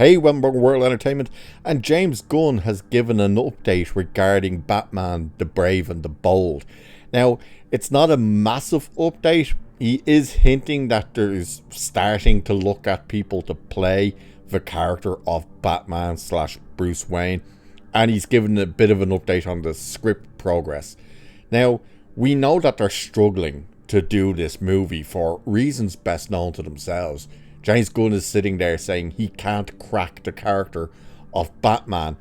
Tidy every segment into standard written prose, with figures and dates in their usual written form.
Hey, Wemberg World Entertainment, and James Gunn has given an update regarding Batman the Brave and the Bold. Now, it's not a massive update. He is hinting that there's starting to look at people to play the character of Batman / Bruce Wayne, and he's given a bit of an update on the script progress. Now, we know that they're struggling to do this movie for reasons best known to themselves. James Gunn is sitting there saying he can't crack the character of Batman,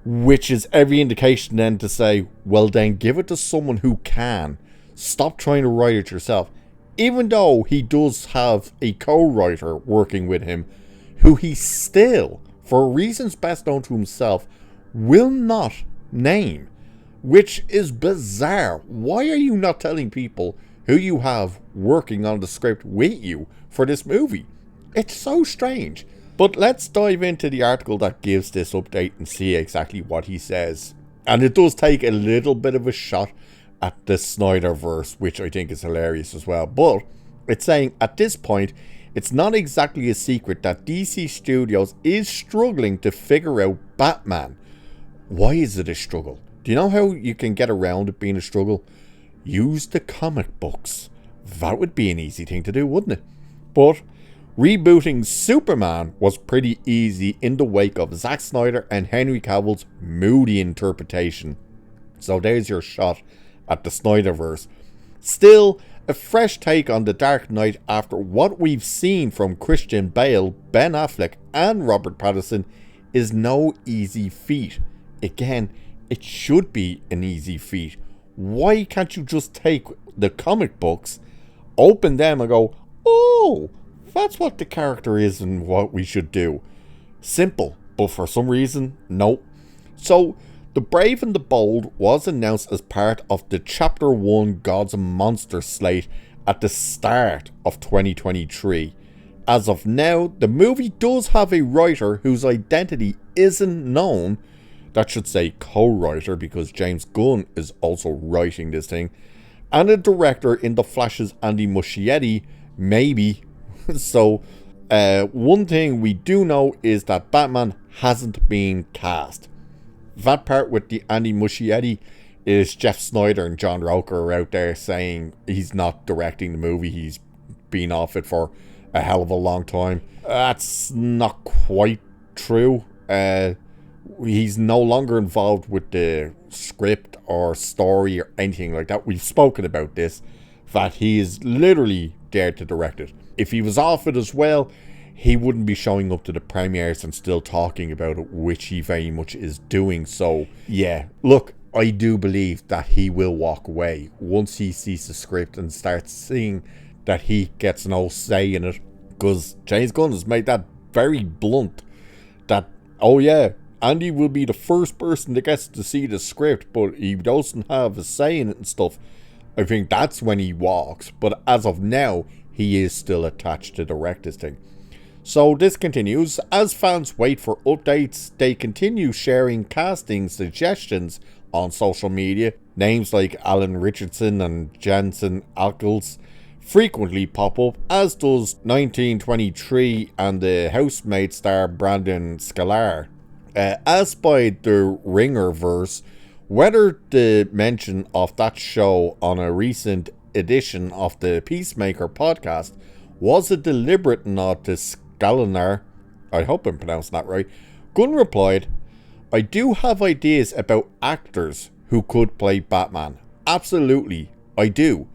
which is every indication then to say, well then give it to someone who can. Stop trying to write it yourself. Even though he does have a co-writer working with him, who he still, for reasons best known to himself, will not name. Which is bizarre. Why are you not telling people who you have working on the script with you for this movie? It's so strange. But let's dive into the article that gives this update and see exactly what he says. And it does take a little bit of a shot at the Snyderverse, which I think is hilarious as well. But it's saying, at this point, it's not exactly a secret that DC Studios is struggling to figure out Batman. Why is it a struggle? Do you know how you can get around it being a struggle? Use the comic books. That would be an easy thing to do, wouldn't it? But rebooting Superman was pretty easy in the wake of Zack Snyder and Henry Cavill's moody interpretation. So there's your shot at the Snyderverse. Still, a fresh take on The Dark Knight after what we've seen from Christian Bale, Ben Affleck and Robert Pattinson is no easy feat. Again, it should be an easy feat. Why can't you just take the comic books, open them and go, oh, that's what the character is and what we should do. Simple, but for some reason, no. So, The Brave and the Bold was announced as part of the Chapter 1 Gods and Monsters slate at the start of 2023. As of now, the movie does have a writer whose identity isn't known. That should say co-writer, because James Gunn is also writing this thing. And a director in The Flash's Andy Muschietti, maybe. So, one thing we do know is that Batman hasn't been cast. That part with the Andy Muschietti is Jeff Snyder and John Roker are out there saying he's not directing the movie. He's been off it for a hell of a long time. That's not quite true. He's no longer involved with the script or story or anything like that. We've spoken about this, that he is literally there to direct it. If he was off it as well, he wouldn't be showing up to the premieres and still talking about it, which he very much is doing. So, yeah, look, I do believe that he will walk away once he sees the script and starts seeing that he gets no say in it. Because James Gunn has made that very blunt, that, oh yeah, Andy will be the first person that gets to see the script, but he doesn't have a say in it and stuff. I think that's when he walks. But as of now, he is still attached to direct this thing. So this continues. As fans wait for updates, they continue sharing casting suggestions on social media. Names like Alan Richardson and Jensen Ackles frequently pop up, as does 1923 and the Housemaid star Brandon Scalar. As by the Ringerverse, whether the mention of that show on a recent edition of the Peacemaker podcast was a deliberate nod to Skalanar, I hope I'm pronouncing that right, Gunn replied, I do have ideas about actors who could play Batman. Absolutely, I do.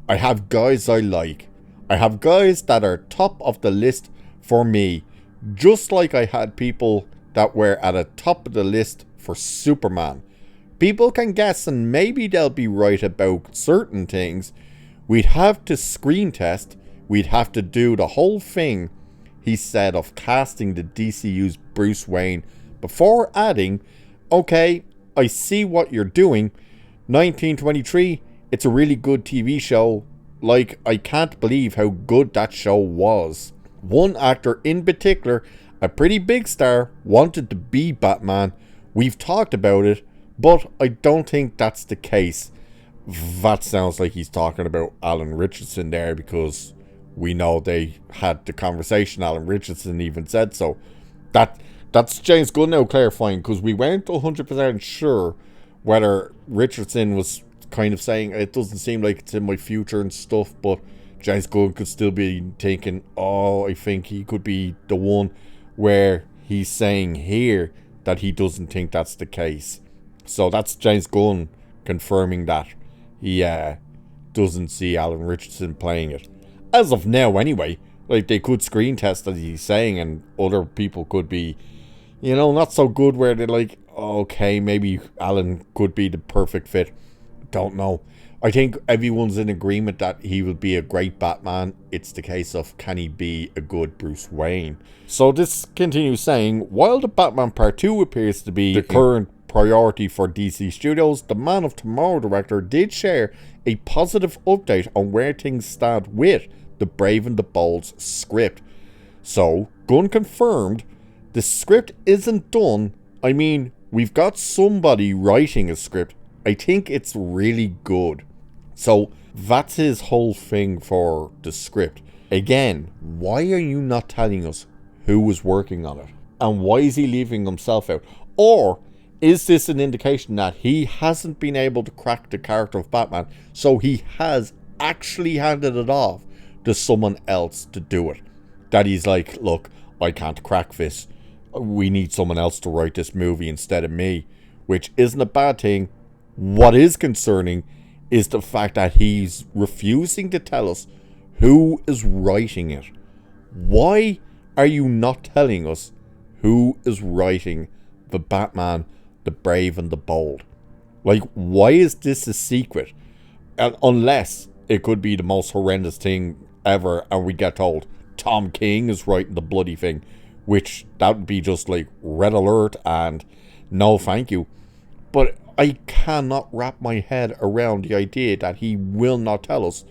I have guys I like. I have guys that are top of the list for me, just like I had people that were at the top of the list for Superman. People can guess and maybe they'll be right about certain things. We'd have to screen test. We'd have to do the whole thing, he said, of casting the DCU's Bruce Wayne before adding, okay, I see what you're doing. 1923, it's a really good TV show. Like, I can't believe how good that show was. One actor in particular, a pretty big star, wanted to be Batman. We've talked about it, but I don't think that's the case. That sounds like he's talking about Alan Richardson there, because we know they had the conversation. Alan Richardson even said so. That's James Gunn now clarifying, because we weren't 100% sure whether Richardson was kind of saying it doesn't seem like it's in my future and stuff, but James Gunn could still be thinking, oh, I think he could be the one, where he's saying here that he doesn't think that's the case. So that's James Gunn confirming that he doesn't see Alan Richardson playing it. As of now, anyway. Like, they could screen test, as he's saying, and other people could be, not so good, where they're like, okay, maybe Alan could be the perfect fit. Don't know. I think everyone's in agreement that he will be a great Batman. It's the case of, can he be a good Bruce Wayne? So this continues saying, while the Batman Part 2 appears to be the current priority for DC Studios, the Man of Tomorrow director did share a positive update on where things stand with the Brave and the Bold's script. So, Gunn confirmed the script isn't done. I mean, we've got somebody writing a script. I think it's really good. So, that's his whole thing for the script. Again, why are you not telling us who was working on it? And why is he leaving himself out? Or is this an indication that he hasn't been able to crack the character of Batman, so he has actually handed it off to someone else to do it? That he's like, look, I can't crack this. We need someone else to write this movie instead of me. Which isn't a bad thing. What is concerning is the fact that he's refusing to tell us who is writing it. Why are you not telling us who is writing the Batman, the Brave and the Bold? Like, why is this a secret? And unless it could be the most horrendous thing ever, and we get told Tom King is writing the bloody thing, which that would be just like red alert and no thank you. But I cannot wrap my head around the idea that he will not tell us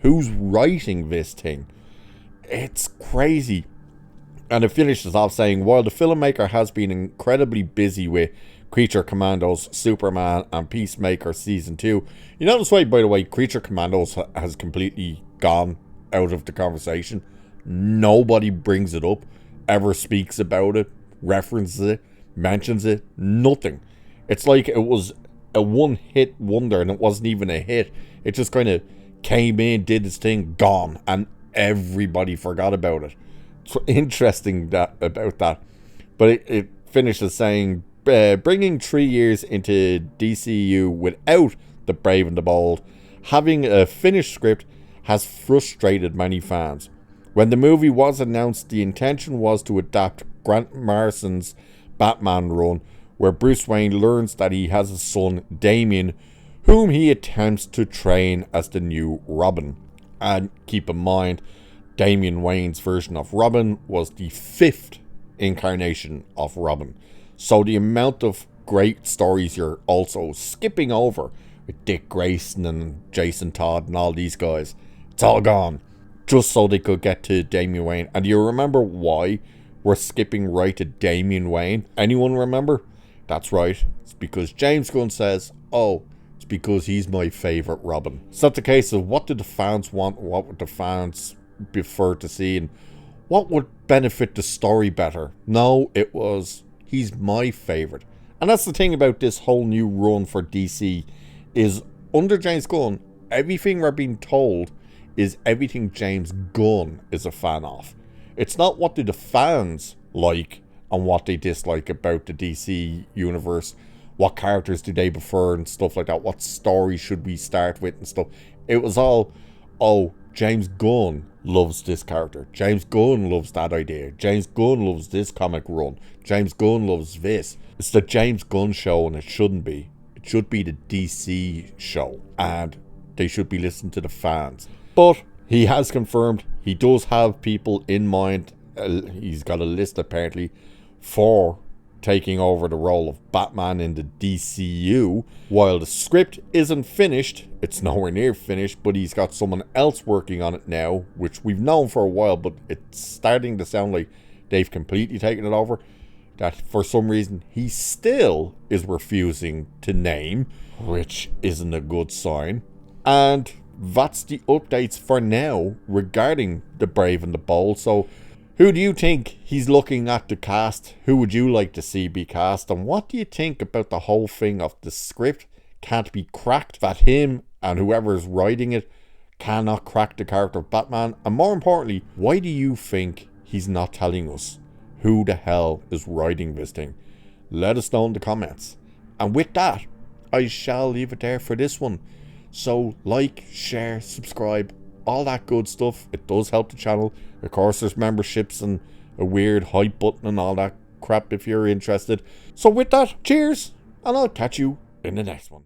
who's writing this thing. It's crazy. And it finishes off saying, while the filmmaker has been incredibly busy with Creature Commandos, Superman and Peacemaker Season 2. You notice why, by the way, Creature Commandos has completely gone out of the conversation. Nobody brings it up, ever speaks about it, references it, mentions it, nothing. It's like it was a one-hit wonder, and it wasn't even a hit. It just kind of came in, did its thing, gone, and everybody forgot about it. It's interesting about that. But it finishes saying, bringing 3 years into DCU without the Brave and the Bold, having a finished script has frustrated many fans. When the movie was announced, the intention was to adapt Grant Morrison's Batman run, where Bruce Wayne learns that he has a son, Damian, whom he attempts to train as the new Robin. And keep in mind, Damian Wayne's version of Robin was the 5th incarnation of Robin. So the amount of great stories you're also skipping over with Dick Grayson and Jason Todd and all these guys, it's all gone. Just so they could get to Damian Wayne. And do you remember why we're skipping right to Damian Wayne? Anyone remember? That's right. It's because James Gunn says, oh, it's because he's my favourite Robin. It's not the case of what did the fans want, what would the fans prefer to see, and what would benefit the story better. No, it was, he's my favourite. And that's the thing about this whole new run for DC, is under James Gunn, everything we're being told is everything James Gunn is a fan of. It's not what do the fans like and what they dislike about the DC universe. What characters do they prefer and stuff like that. What story should we start with and stuff. It was all, oh, James Gunn loves this character. James Gunn loves that idea. James Gunn loves this comic run. James Gunn loves this. It's the James Gunn show, and it shouldn't be. It should be the DC show, and they should be listening to the fans. But he has confirmed he does have people in mind. He's got a list apparently for taking over the role of Batman in the DCU. While the script isn't finished, it's nowhere near finished, but he's got someone else working on it now, which we've known for a while, but it's starting to sound like they've completely taken it over. That for some reason he still is refusing to name, which isn't a good sign. And that's the updates for now regarding the Brave and the Bold. So Who do you think he's looking at to cast? Who would you like to see be cast? And what do you think about the whole thing of the script can't be cracked, that him and whoever's writing it cannot crack the character of Batman? And more importantly, why do you think he's not telling us who the hell is writing this thing? Let us know in the comments. And with that, I shall leave it there for this one. So like, share, subscribe, all that good stuff. It does help the channel. Of course, there's memberships and a weird hype button and all that crap if you're interested. So with that, cheers, and I'll catch you in the next one.